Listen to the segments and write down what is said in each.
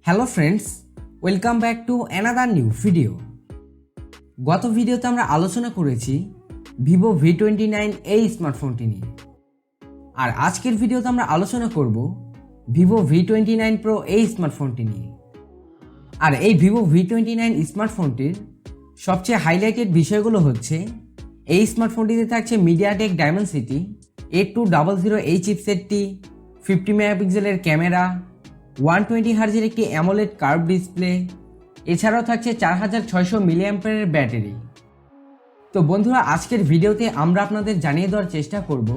Hello friends, welcome back to another new video. গত ভিডিওতে আমরা আলোচনা করেছি ভিভো V29 এই স্মার্টফোনটি নিয়ে, আর আজকের ভিডিওতে আমরা আলোচনা করব ভিভো V29 Pro এই স্মার্টফোনটি নিয়ে। আর এই ভিভো V29 স্মার্টফোনটির সবচেয়ে হাইলাইটেড বিষয়গুলো হচ্ছে এই স্মার্টফোনটিতে থাকছে মিডিয়াটেক ডায়মেনসিটি 8200 এই চিপসেটটি, 50 মেগাপিক্সেলের ক্যামেরা, 120 হার্জের একটি অ্যামোলেড কার্ভ ডিসপ্লে, এছাড়াও থাকছে 4600 মিলিঅ্যাম্পিয়ারের ব্যাটারি। তো বন্ধুরা, আজকের ভিডিওতে আমরা আপনাদের জানিয়ে দেওয়ার চেষ্টা করব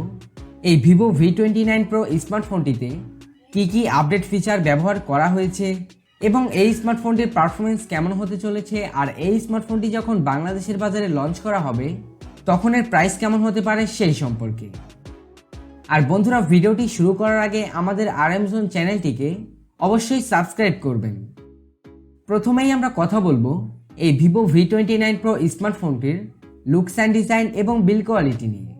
এই ভিভো V29 Pro স্মার্টফোনটিতে কি কি আপডেট ফিচার ব্যবহার করা হয়েছে এবং এই স্মার্টফোনটির পারফরমেন্স কেমন হতে চলেছে, আর এই স্মার্টফোনটি যখন বাংলাদেশের বাজারে লঞ্চ করা হবে তখন এর প্রাইস কেমন হতে পারে সেই সম্পর্কে। আর বন্ধুরা, ভিডিওটি শুরু করার আগে আমাদের আরএমজোন চ্যানেলটিকে অবশ্যই সাবস্ক্রাইব করবেন। প্রথমেই আমরা কথা বলবো এই ভিভো V29 Pro স্মার্টফোনটির লুকস অ্যান্ড ডিজাইন এবং বিল্ড কোয়ালিটি নিয়ে।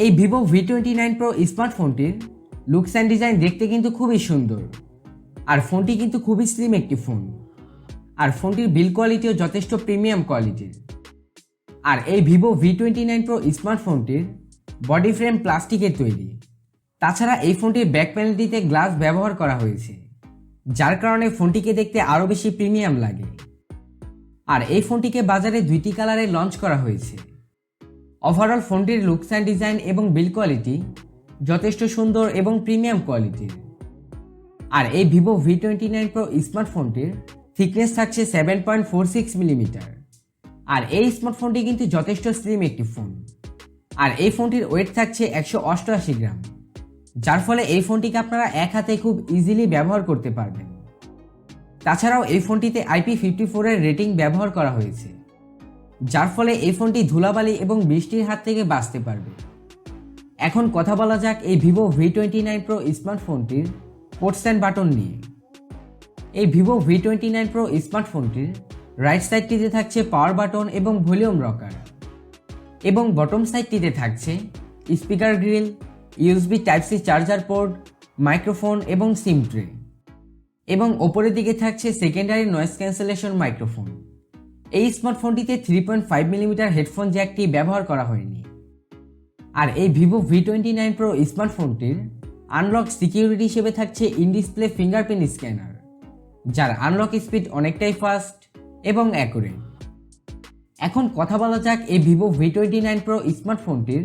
এই ভিভো V29 Pro স্মার্টফোনটির লুকস অ্যান্ড ডিজাইন দেখতে কিন্তু খুবই সুন্দর, আর ফোনটি কিন্তু খুবই স্লিম একটি ফোন, আর ফোনটির বিল্ড কোয়ালিটিও যথেষ্ট প্রিমিয়াম কোয়ালিটির। আর এই ভিভো V29 Pro স্মার্টফোনটির বডি ফ্রেম প্লাস্টিকের তৈরি। তাছাড়া এই ফোনটির ব্যাক প্যানেলটিতে গ্লাস ব্যবহার করা হয়েছে, যার কারণে ফোনটিকে দেখতে আরও বেশি প্রিমিয়াম লাগে। আর এই ফোনটিকে বাজারে দুইটি কালারে লঞ্চ করা হয়েছে। ওভারঅল ফোনটির লুকস অ্যান্ড ডিজাইন এবং বিল্ড কোয়ালিটি যথেষ্ট সুন্দর এবং প্রিমিয়াম কোয়ালিটির। আর এই ভিভো V29 Pro স্মার্টফোনটির থিকনেস থাকছে 7.46 মিলিমিটার। আর এই স্মার্টফোনটি কিন্তু যথেষ্ট স্লিম একটি ফোন, আর এই ফোনটির ওয়েট থাকছে 188 গ্রাম, যার ফলে এই ফোনটিকে আপনারা এক হাতে খুব ইজিলি ব্যবহার করতে পারবেন। তাছাড়াও এই ফোনটিতে IP54 এর রেটিং ব্যবহার করা হয়েছে, যার ফলে এই ফোনটি ধুলাবালি এবং বৃষ্টির হাত থেকে বাঁচতে পারবে। এখন কথা বলা যাক এই ভিভো V29 Pro স্মার্টফোনটির পোর্টস অ্যান্ড বাটন নিয়ে। এই ভিভো V29 Pro স্মার্টফোনটির রাইট সাইডটিতে থাকছে পাওয়ার বাটন এবং ভলিউম রকার, এবং বটম সাইডটিতে থাকছে speaker grill, USB Type-C charger port, microphone এবং সিম ট্রে, এবং ওপরের দিকে থাকছে সেকেন্ডারি নয়েজ ক্যান্সেলেশন মাইক্রোফোন। এই স্মার্টফোনটিতে 3.5 মিলিমিটার হেডফোন জ্যাকটি ব্যবহার করা হয়নি। আর এই ভিভো V29 Pro স্মার্টফোনটির আনলক সিকিউরিটি হিসেবে থাকছে ইন ডিসপ্লে ফিঙ্গারপ্রিন্ট স্ক্যানার, যার আনলক স্পিড অনেকটাই ফাস্ট এবং অ্যাকুরেট। এখন কথা বলা যাক এই ভিভো V29 Pro স্মার্টফোনটির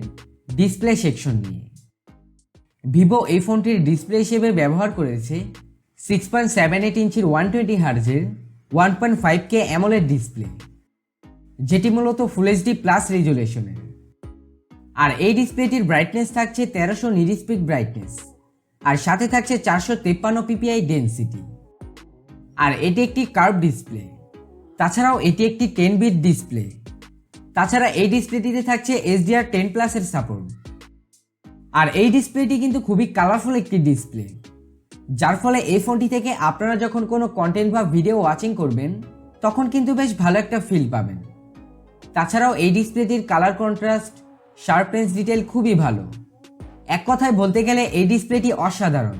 ডিসপ্লে সেকশন নিয়ে। ভিভো এই ফোনটির ডিসপ্লে হিসেবে ব্যবহার করেছে 6.78 ইঞ্চির 120 হার্জের 1.5K AMOLED ডিসপ্লে, যেটি মূলত ফুল এইচডি প্লাস রেজুলেশনের। আর এই ডিসপ্লেটির ব্রাইটনেস থাকছে 1300 নিরিসপিড ব্রাইটনেস, আর সাথে থাকছে 453 ppi ডেনসিটি। আর এটি একটি কার্ভ ডিসপ্লে, তাছাড়াও এটি একটি 10 বিট ডিসপ্লে। তাছাড়া এই ডিসপ্লেটিতে থাকছে HDR10+ এর সাপোর্ট। আর এই ডিসপ্লেটি কিন্তু খুবই কালারফুল একটি ডিসপ্লে, যার ফলে এই ফোনটি থেকে আপনারা যখন কোনো কন্টেন্ট বা ভিডিও ওয়াচিং করবেন তখন কিন্তু বেশ ভালো একটা ফিল পাবেন। তাছাড়াও এই ডিসপ্লেটির কালার কন্ট্রাস্ট, শার্পনেস, ডিটেল খুবই ভালো। এক কথায় বলতে গেলে এই ডিসপ্লেটি অসাধারণ।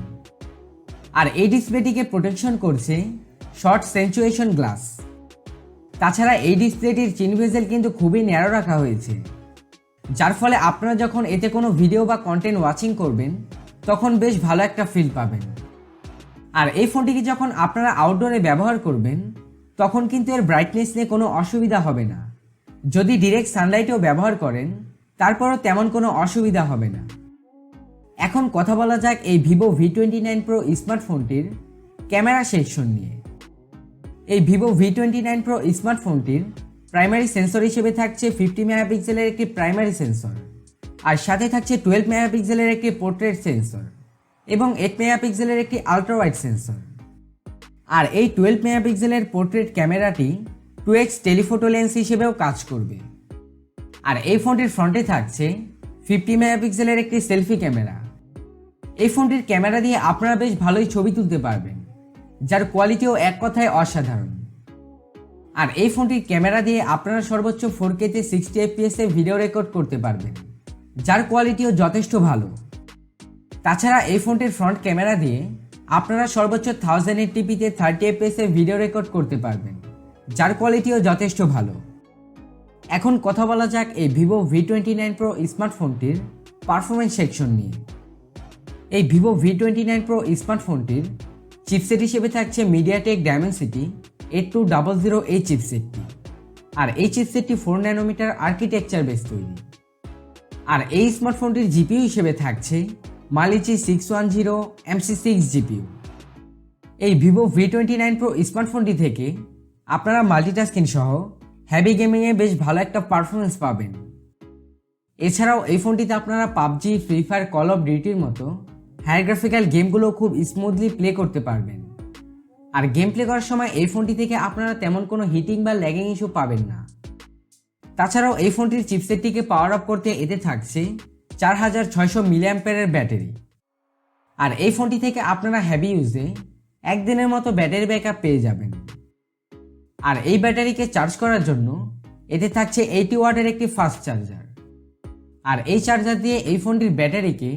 আর এই ডিসপ্লেটিকে প্রোটেকশন করছে শর্ট সেঞ্চুয়েশন গ্লাস। তাছাড়া এই ডিসপ্লেটির চিন বেজেল কিন্তু খুবই ন্যারো রাখা হয়েছে, যার ফলে আপনারা যখন এতে কোনো ভিডিও বা কন্টেন্ট ওয়াচিং করবেন তখন বেশ ভালো একটা ফিল পাবেন। আর এই ফোনটিকে যখন আপনারা আউটডোরে ব্যবহার করবেন তখন কিন্তু এর ব্রাইটনেস নিয়ে কোনো অসুবিধা হবে না। যদি ডিরেক্ট সানলাইটেও ব্যবহার করেন তারপরও তেমন কোনো অসুবিধা হবে না। এখন কথা বলা যাক এই ভিভো V29 Pro স্মার্টফোনটির ক্যামেরা সেকশন নিয়ে। এই ভিভো V29 Pro স্মার্টফোনটির প্রাইমারি সেন্সর হিসেবে থাকছে 50 মেগাপিক্সেলের একটি প্রাইমারি সেন্সর, আর সাথে থাকছে 12 মেগাপিক্সেলের একটি পোর্ট্রেট সেন্সর এবং 8 মেগাপিক্সেলের একটি আলট্রা ওয়াইড সেন্সর। আর এই 12 মেগাপিক্সেলের পোর্ট্রেট ক্যামেরাটি 2x টেলিফোটো লেন্স হিসেবেও কাজ করবে। আর এই ফোনটির ফ্রন্টে থাকছে 50 মেগাপিক্সেলের একটি সেলফি ক্যামেরা। এই ফোনটির ক্যামেরা দিয়ে আপনারা বেশ ভালোই ছবি তুলতে পারবেন, যার কোয়ালিটিও এক কথায় অসাধারণ। আর এই ফোনটির ক্যামেরা দিয়ে আপনারা সর্বোচ্চ 4K তে 60 fps এ ভিডিও রেকর্ড করতে পারবেন, যার কোয়ালিটিও যথেষ্ট ভালো। তাছাড়া এই ফোনটির ফ্রন্ট ক্যামেরা দিয়ে আপনারা সর্বোচ্চ 1080pতে 30fps এ ভিডিও রেকর্ড করতে পারবেন, যার কোয়ালিটিও যথেষ্ট ভালো। এখন কথা বলা যাক এই Vivo V29 Pro স্মার্টফোনটির পারফরমেন্স সেকশন নিয়ে। এই Vivo V29 Pro স্মার্টফোনটির চিপসেট হিসেবে থাকছে MediaTek Dimensity 8200 এই চিপসেটটি। আর এই চিপসেটটি 4 ন্যানোমিটার আর্কিটেকচার বেস তৈরি। আর এই স্মার্টফোনটির জিপিইউ হিসেবে থাকছে Malichi 610 MC6 জিপিইউ। এই Vivo V29 Pro স্মার্টফোনটি থেকে আপনারা মাল্টিটাস্কিং সহ হেভি গেমিংয়ে বেশ ভালো একটা পারফরমেন্স পাবেন। এছাড়াও এই ফোনটিতে আপনারা PUBG, free fire, call of ডিউটির মতো হাই গ্রাফিক্যাল গেমগুলো খুব স্মুথলি প্লে করতে পারবেন। আর গেম প্লে করার সময় এই ফোনটি থেকে আপনারা তেমন কোনো হিটিং বা ল্যাগিং ইস্যু পাবেন না। তাছাড়াও এই ফোনটির চিপসেটটিকে পাওয়ার আপ করতে এতে থাকছে 4600 মিলিঅ্যাম্পিয়ারের ব্যাটারি। আর এই ফোনটি থেকে আপনারা হেভি ইউজে একদিনের মতো ব্যাটারি ব্যাকআপ পেয়ে যাবেন। আর এই ব্যাটারিকে চার্জ করার জন্য এতে থাকছে 80 ওয়াটের একটি ফাস্ট চার্জার। আর এই চার্জার দিয়ে এই ফোনটির ব্যাটারিকে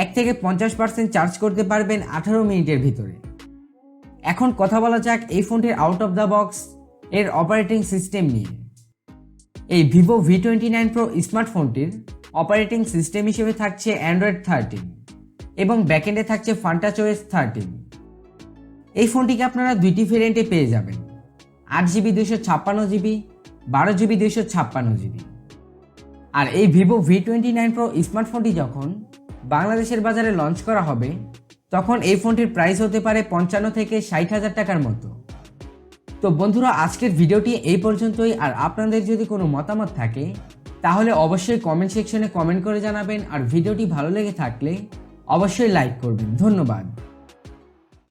1 থেকে 50% চার্জ করতে পারবেন 18 মিনিটের ভিতরে। এখন কথা বলা যাক এই ফোনটির আউট অফ দ্য বক্স এর অপারেটিং সিস্টেম নিয়ে। এই Vivo V29 Pro স্মার্টফোনটির অপারেটিং সিস্টেম হিসেবে থাকছে Android 13 এবং ব্যাকএন্ডে থাকছে Funtouch OS 13। এই ফোনটিকে আপনারা দুইটি ভেরিয়েন্টে পেয়ে যাবেন, 8GB 256GB, 12GB 256GB। আর এই Vivo V29 Pro স্মার্টফোনটি যখন বাংলাদেশের বাজারে লঞ্চ করা হবে তখন এই ফোনটির প্রাইস হতে পারে 55 থেকে 60,000 টাকার মতো। তো বন্ধুরা, আজকের ভিডিওটি এই পর্যন্তই। আর আপনাদের যদি কোনো মতামত থাকে তাহলে অবশ্যই কমেন্ট সেকশনে কমেন্ট করে জানাবেন। আর ভিডিওটি ভালো লেগে থাকলে অবশ্যই লাইক করবেন। ধন্যবাদ।